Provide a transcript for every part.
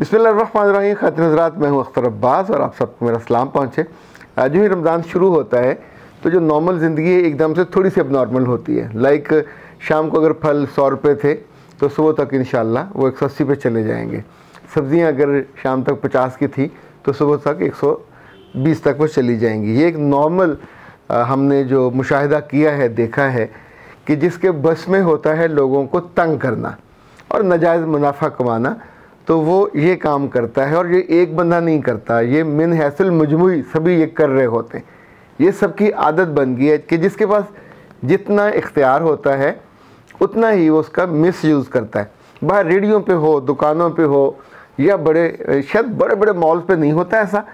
बिस्मिल्लाहिर्रहमानिर्रहीम। ख़ातिन हज़रात, मैं हूँ अख्तर अब्बास और आप सबको मेरा सलाम पहुँचे। जो ही रमज़ान शुरू होता है तो जो नॉर्मल ज़िंदगी है एकदम से थोड़ी सी अब नॉर्मल होती है। लाइक शाम को अगर फल 100 रुपये थे तो सुबह तक इंशाल्लाह वो 180 पे चले जाएंगे। सब्ज़ियाँ अगर शाम तक 50 की थी तो सुबह तक 120 तक वो चली जाएंगी। ये एक नॉर्मल हमने जो मुशाहिदा किया है, देखा है कि जिसके बस में होता है लोगों को तंग करना और नाजायज़ मुनाफा कमाना, तो वो ये काम करता है। और ये एक बंदा नहीं करता, ये मिन हैसिल मजमुई सभी ये कर रहे होते हैं। ये सबकी आदत बन गई है कि जिसके पास जितना इख्तियार होता है उतना ही वो उसका मिस यूज़ करता है। बाहर रेडियो पे हो, दुकानों पे हो, या शायद बड़े बड़े मॉल्स पे नहीं होता ऐसा,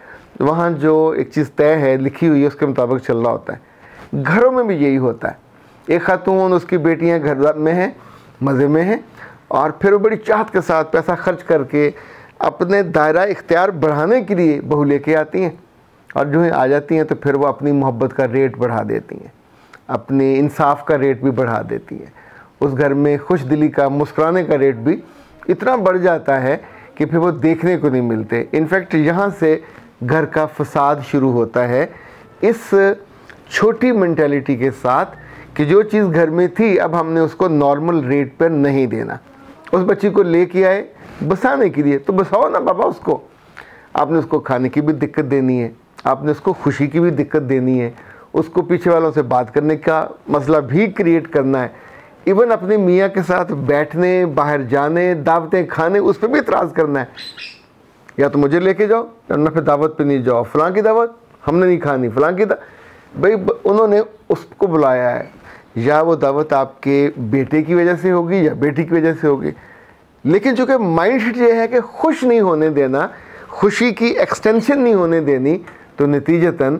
वहाँ जो एक चीज़ तय है, लिखी हुई है, उसके मुताबिक चल रहा होता है। घरों में भी यही होता है। एक खातून, उसकी बेटियाँ घर में हैं, मज़े में हैं, और फिर वो बड़ी चाहत के साथ पैसा खर्च करके अपने दायरा इख्तियार बढ़ाने के लिए बहू लेके आती हैं। और जो है आ जाती हैं तो फिर वो अपनी मोहब्बत का रेट बढ़ा देती हैं, अपने इंसाफ का रेट भी बढ़ा देती हैं। उस घर में खुश दिली का, मुस्कुराने का रेट भी इतना बढ़ जाता है कि फिर वो देखने को नहीं मिलते। इनफैक्ट यहाँ से घर का फसाद शुरू होता है, इस छोटी मेंटालिटी के साथ कि जो चीज़ घर में थी अब हमने उसको नॉर्मल रेट पर नहीं देना। उस बच्ची को लेके आए बसाने के लिए, तो बसाओ ना बाबा उसको। आपने उसको खाने की भी दिक्कत देनी है, आपने उसको खुशी की भी दिक्कत देनी है, उसको पीछे वालों से बात करने का मसला भी क्रिएट करना है। इवन अपने मियाँ के साथ बैठने, बाहर जाने, दावतें खाने, उस पर भी इतराज़ करना है। या तो मुझे लेके जाओ या फिर दावत पे नहीं जाओ, फ़लाँ की दावत हमने नहीं खानी, फ़लाँ की भाई उन्होंने उसको बुलाया है, या वो दावत आपके बेटे की वजह से होगी या बेटी की वजह से होगी। लेकिन चूँकि माइंड सेट ये है कि खुश नहीं होने देना, खुशी की एक्सटेंशन नहीं होने देनी, तो नतीजतन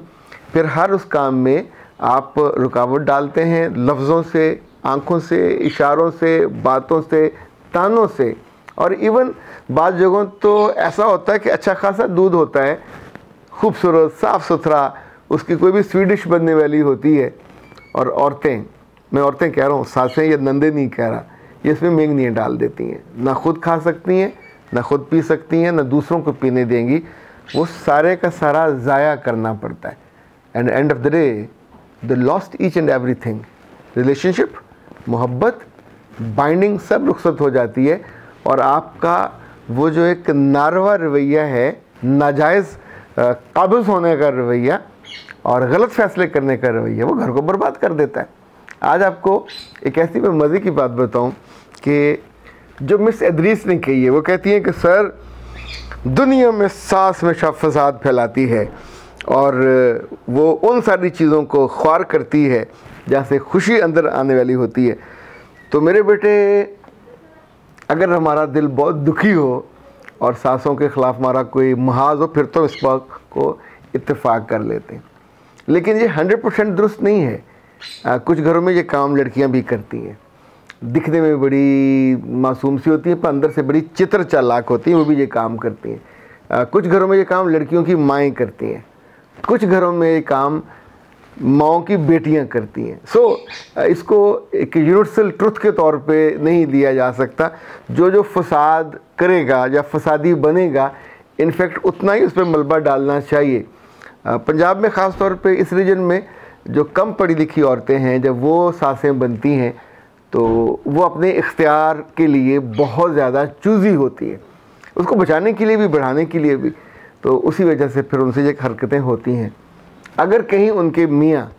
फिर हर उस काम में आप रुकावट डालते हैं, लफ्ज़ों से, आँखों से, इशारों से, बातों से, तानों से। और इवन बाद जगहों तो ऐसा होता है कि अच्छा खासा दूध होता है, खूबसूरत, साफ़ सुथरा, उसकी कोई भी स्वीट डिश बनने वाली होती है, और औरतें, मैं औरतें कह रहा हूँ, सासें या नंदे नहीं कह रहा, ये इसमें मेंगनियाँ डाल देती हैं। ना खुद खा सकती हैं, ना खुद पी सकती हैं, ना दूसरों को पीने देंगी। वो सारे का सारा ज़ाया करना पड़ता है। And end of the day the lost each and everything. Relationship, मोहब्बत, बाइंडिंग सब रुखसत हो जाती है। और आपका वो जो एक नारवा रवैया है, नाजायज़ काबिज़ होने का रवैया और गलत फ़ैसले करने का रवैया, वो घर को बर्बाद कर देता है। आज आपको एक ऐसी मैं मज़े की बात बताऊं कि जो मिस इदरीस ने कही है। वो कहती हैं कि सर, दुनिया में सास में फसाद फैलाती है और वो उन सारी चीज़ों को ख्वार करती है जहाँ से खुशी अंदर आने वाली होती है। तो मेरे बेटे, अगर हमारा दिल बहुत दुखी हो और सासों के ख़िलाफ़ हमारा कोई महाज हो, फिर तो इस बात को इत्तेफाक कर लेते हैं। लेकिन ये 100% दुरुस्त नहीं है। कुछ घरों में ये काम लड़कियां भी करती हैं, दिखने में बड़ी मासूम सी होती हैं पर अंदर से बड़ी चित्र चालाक होती हैं, वो भी ये काम करती हैं। कुछ घरों में ये काम लड़कियों की माएँ करती हैं, कुछ घरों में ये काम माओं की बेटियां करती हैं। इसको एक यूनिवर्सल ट्रुथ के तौर पे नहीं लिया जा सकता। जो फसाद करेगा या फसादी बनेगा, इनफैक्ट उतना ही उस पर मलबा डालना चाहिए। पंजाब में ख़ास तौर पे इस रीजन में जो कम पढ़ी लिखी औरतें हैं, जब वो सासें बनती हैं तो वो अपने इख्तियार के लिए बहुत ज़्यादा चूज़ी होती है, उसको बचाने के लिए भी, बढ़ाने के लिए भी। तो उसी वजह से फिर उनसे ये हरकतें होती हैं। अगर कहीं उनके मियाँ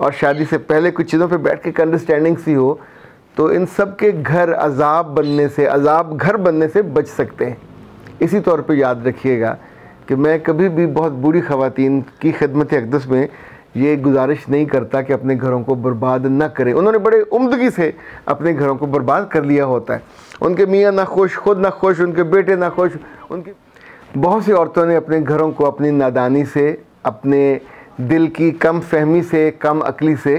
और शादी से पहले कुछ चीज़ों पे बैठ के एक अंडरस्टैंडिंग सी हो, तो इन सब के घर अजाब घर बनने से बच सकते हैं। इसी तौर पे याद रखिएगा कि मैं कभी भी बहुत बूढ़ी ख़वातीन की खिदमत अक़दस में ये गुजारिश नहीं करता कि अपने घरों को बर्बाद न करें। उन्होंने बड़े उम्दगी से अपने घरों को बर्बाद कर लिया होता है। उनके मियाँ ना खुश, खुद ना खुश, उनके बेटे ना खुश। उनकी बहुत सी औरतों ने अपने घरों को अपनी नादानी से, अपने दिल की कम फहमी से, कम अक्ली से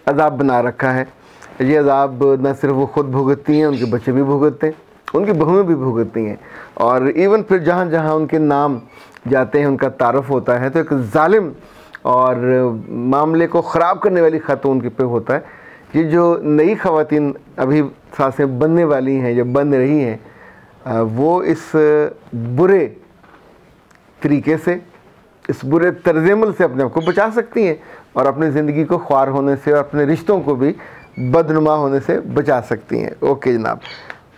अज़ाब बना रखा है। ये अज़ाब न सिर्फ वो ख़ुद भुगतती हैं, उनके बच्चे भी भुगतते हैं, उनकी बहुएं भी भुगतती हैं। और इवन फिर जहाँ जहाँ उनके नाम जाते हैं, उनका तारुफ होता है, तो एक जालिम और मामले को ख़राब करने वाली खातून के पे होता है। ये जो नई ख़वातीन अभी सासें बनने वाली हैं या बन रही हैं, वो इस बुरे तरीके से, इस बुरे तर्ज़-ए-अमल से अपने आप को बचा सकती हैं और अपनी ज़िंदगी को ख्वार होने से और अपने रिश्तों को भी बदनुमा होने से बचा सकती हैं। ओके जनाब।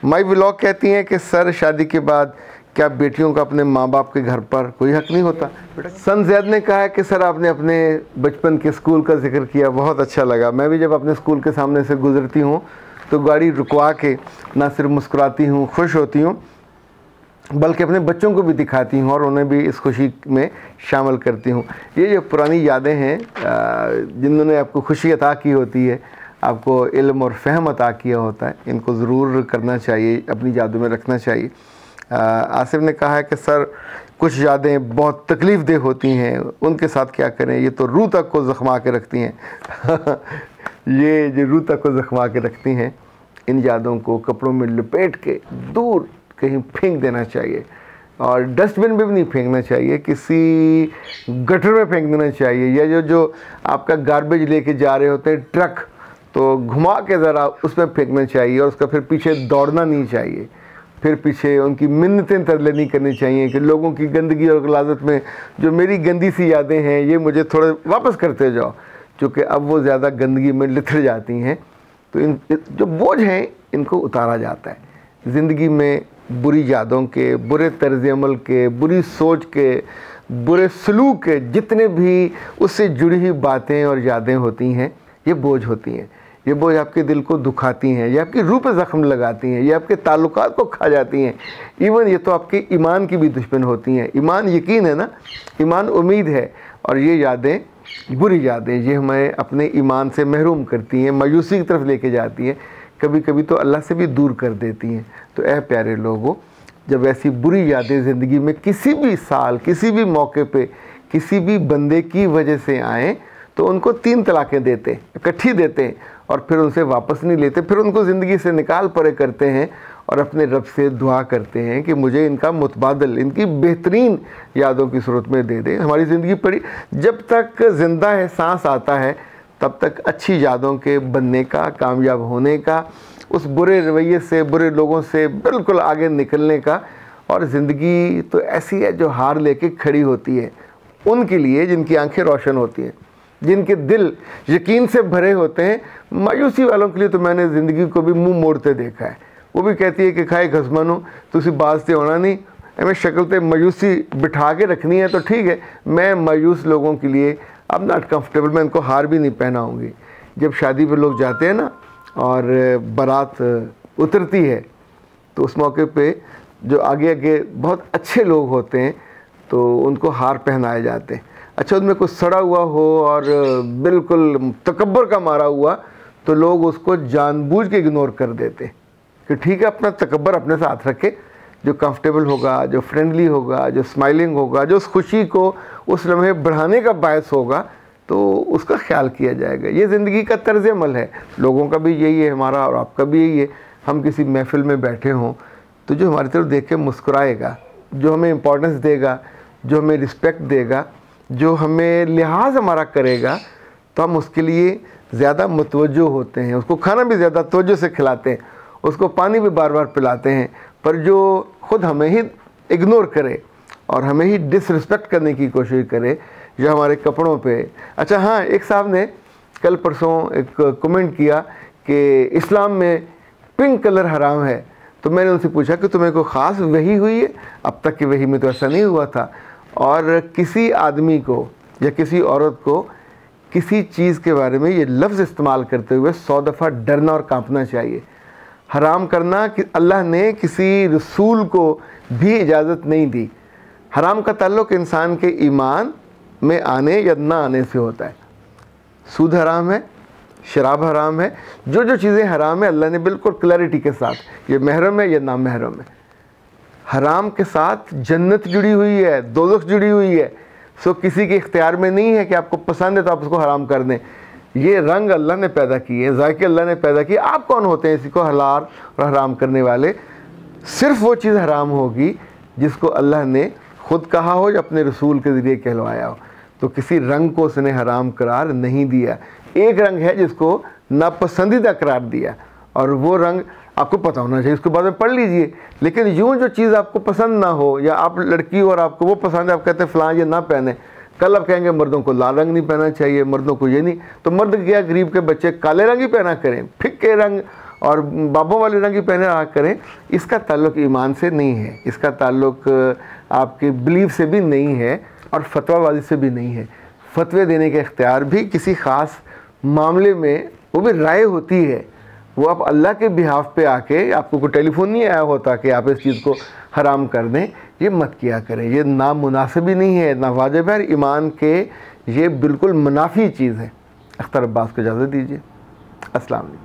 माई व्लॉग कहती हैं कि सर शादी के बाद क्या बेटियों का अपने माँ बाप के घर पर कोई हक नहीं होता? सन जैद ने कहा है कि सर आपने अपने बचपन के स्कूल का जिक्र किया, बहुत अच्छा लगा। मैं भी जब अपने स्कूल के सामने से गुजरती हूँ तो गाड़ी रुकवा के ना सिर्फ मुस्कुराती हूँ, खुश होती हूँ, बल्कि अपने बच्चों को भी दिखाती हूँ और उन्हें भी इस खुशी में शामिल करती हूँ। ये जो पुरानी यादें हैं जिन्होंने आपको खुशी अता की होती है, आपको इल्म और फ़हम अता किया होता है, इनको ज़रूर करना चाहिए, अपनी यादों में रखना चाहिए। आसिफ ने कहा है कि सर कुछ यादें बहुत तकलीफ़ देह होती हैं, उनके साथ क्या करें, ये तो रूह तक को ज़ख्मा के रखती हैं। ये जो रूह तक को ज़ख्मा के रखती हैं, इन यादों को कपड़ों में लपेट के दूर कहीं फेंक देना चाहिए और डस्टबिन में भी नहीं फेंकना चाहिए, किसी गटर में फेंक देना चाहिए, या जो आपका गार्बेज लेके जा रहे होते हैं ट्रक, तो घुमा के ज़रा उसमें फेंकना चाहिए और उसका फिर पीछे दौड़ना नहीं चाहिए, फिर पीछे उनकी मिन्नतें तरले नहीं करनी चाहिए कि लोगों की गंदगी और गलाजत में जो मेरी गंदी सी यादें हैं ये मुझे थोड़े वापस करते जाओ, क्योंकि अब वो ज़्यादा गंदगी में लिथड़ जाती हैं। तो इन जो बोझ हैं इनको उतारा जाता है। ज़िंदगी में बुरी यादों के, बुरे तर्ज़-ए-अमल के, बुरी सोच के, बुरे सलूक के जितने भी उससे जुड़ी हुई बातें और यादें होती हैं, ये बोझ होती हैं। ये बोझ आपके दिल को दुखाती हैं, ये आपकी रूह पे ज़ख्म लगाती हैं, ये आपके ताल्लुकात को खा जाती हैं। इवन ये तो आपके ईमान की भी दुश्मन होती हैं। ईमान यकीन है ना, ईमान उम्मीद है, और ये यादें, बुरी यादें, ये हमें अपने ईमान से महरूम करती हैं, मायूसी की तरफ लेके जाती हैं, कभी कभी तो अल्लाह से भी दूर कर देती हैं। तो ऐ प्यारे लोगों, जब ऐसी बुरी यादें ज़िंदगी में किसी भी साल, किसी भी मौके पे, किसी भी बंदे की वजह से आएँ तो उनको 3 तलाक़ें देते, इकट्ठी देते हैं और फिर उनसे वापस नहीं लेते, फिर उनको ज़िंदगी से निकाल परे करते हैं और अपने रब से दुआ करते हैं कि मुझे इनका मुतबादल, इनकी बेहतरीन यादों की सूरत में दे दें। हमारी ज़िंदगी पड़ी, जब तक ज़िंदा है, सांस आता है, तब तक अच्छी यादों के बनने का, कामयाब होने का, उस बुरे रवैये से, बुरे लोगों से बिल्कुल आगे निकलने का। और ज़िंदगी तो ऐसी है जो हार लेके खड़ी होती है उनके लिए जिनकी आंखें रोशन होती हैं, जिनके दिल यकीन से भरे होते हैं। मायूसी वालों के लिए तो मैंने ज़िंदगी को भी मुंह मोड़ते देखा है। वो भी कहती है कि खाए घसमनो तुसी बाज ते होना नहीं, हमें शक्ल ते मायूसी बिठा के रखनी है तो ठीक है, मैं मायूस लोगों के लिए अब नॉट कंफर्टेबल, मैं इनको हार भी नहीं पहनाऊँगी। जब शादी पर लोग जाते हैं ना और बारात उतरती है तो उस मौके पे जो आगे आगे बहुत अच्छे लोग होते हैं तो उनको हार पहनाए जाते हैं। अच्छा, उनमें कुछ सड़ा हुआ हो और बिल्कुल तकब्बर का मारा हुआ तो लोग उसको जानबूझ के इग्नोर कर देते कि ठीक है, अपना तकब्बर अपने साथ रखे, जो कंफर्टेबल होगा, जो फ्रेंडली होगा, जो स्माइलिंग होगा, जो उस खुशी को उस लम्हे बढ़ाने का बायस होगा, तो उसका ख्याल किया जाएगा। ये ज़िंदगी का तर्ज़ अमल है, लोगों का भी यही है, हमारा और आपका भी यही है। हम किसी महफिल में बैठे हों तो जो हमारी तरफ देख के मुस्कुराएगा, जो हमें इम्पोर्टेंस देगा, जो हमें रिस्पेक्ट देगा, जो हमें लिहाज हमारा करेगा, तो हम उसके लिए ज़्यादा मुतवज्जो होते हैं, उसको खाना भी ज़्यादा तवज्जो से खिलाते हैं, उसको पानी भी बार बार पिलाते हैं। पर जो ख़ुद हमें ही इग्नोर करे और हमें ही डिसरिस्पेक्ट करने की कोशिश करे, जो हमारे कपड़ों पे। अच्छा हाँ, एक साहब ने कल परसों एक कमेंट किया कि इस्लाम में पिंक कलर हराम है, तो मैंने उनसे पूछा कि तुम्हें कोई ख़ास वही हुई है? अब तक की वही में तो ऐसा नहीं हुआ था। और किसी आदमी को या किसी औरत को किसी चीज़ के बारे में ये लफ्ज़ इस्तेमाल करते हुए 100 दफ़ा डरना और कांपना चाहिए। हराम करना कि अल्लाह ने किसी रसूल को भी इजाज़त नहीं दी। हराम का ताल्लुक़ इंसान के ईमान में आने या ना आने से होता है। सूद हराम है, शराब हराम है, जो चीज़ें हराम है अल्लाह ने बिल्कुल क्लैरिटी के साथ, ये महरम है या ना महरम है। हराम के साथ जन्नत जुड़ी हुई है, दोज़ख जुड़ी हुई है। सो किसी के इख्तियार में नहीं है कि आपको पसंद है तो आप उसको हराम कर दें। ये रंग अल्लाह ने पैदा किए, ज़ायके अल्लाह ने पैदा किए। आप कौन होते हैं इसी को हलाल और हराम करने वाले? सिर्फ़ वो चीज़ हराम होगी जिसको अल्लाह ने ख़ुद कहा हो या अपने रसूल के ज़रिए कहलवाया हो। तो किसी रंग को उसने हराम करार नहीं दिया। एक रंग है जिसको नापसंदीदा करार दिया, और वो रंग आपको पता होना चाहिए, उसके बाद में पढ़ लीजिए। लेकिन यूँ जो चीज़ आपको पसंद ना हो, या आप लड़की हो और आपको वो पसंद है, आप कहते हैं फ़लाँ ये ना पहने, कल आप कहेंगे मर्दों को लाल रंग नहीं पहनना चाहिए, मर्दों को ये नहीं, तो मर्द क्या गरीब के बच्चे काले रंग ही पहना करें, फिक्के रंग और बाबों वाले रंग ही पहने रहा करें। इसका ताल्लुक ईमान से नहीं है, इसका ताल्लुक आपके बिलीफ से भी नहीं है और फतवाबाजी से भी नहीं है। फतवे देने का इख्तियार भी किसी ख़ास मामले में, वो भी राय होती है, वो आप अल्लाह के बिहाफ पे आके, आपको कोई टेलीफोन नहीं आया होता कि आप इस चीज़ को हराम कर दें, ये मत किया करें। ये ना मुनासिब ही नहीं है, ना वाजिब है, ईमान के ये बिल्कुल मुनाफी चीज़ है। अख्तर अब्बास को इजाज़त दीजिए। अस्सलाम वालेकुम।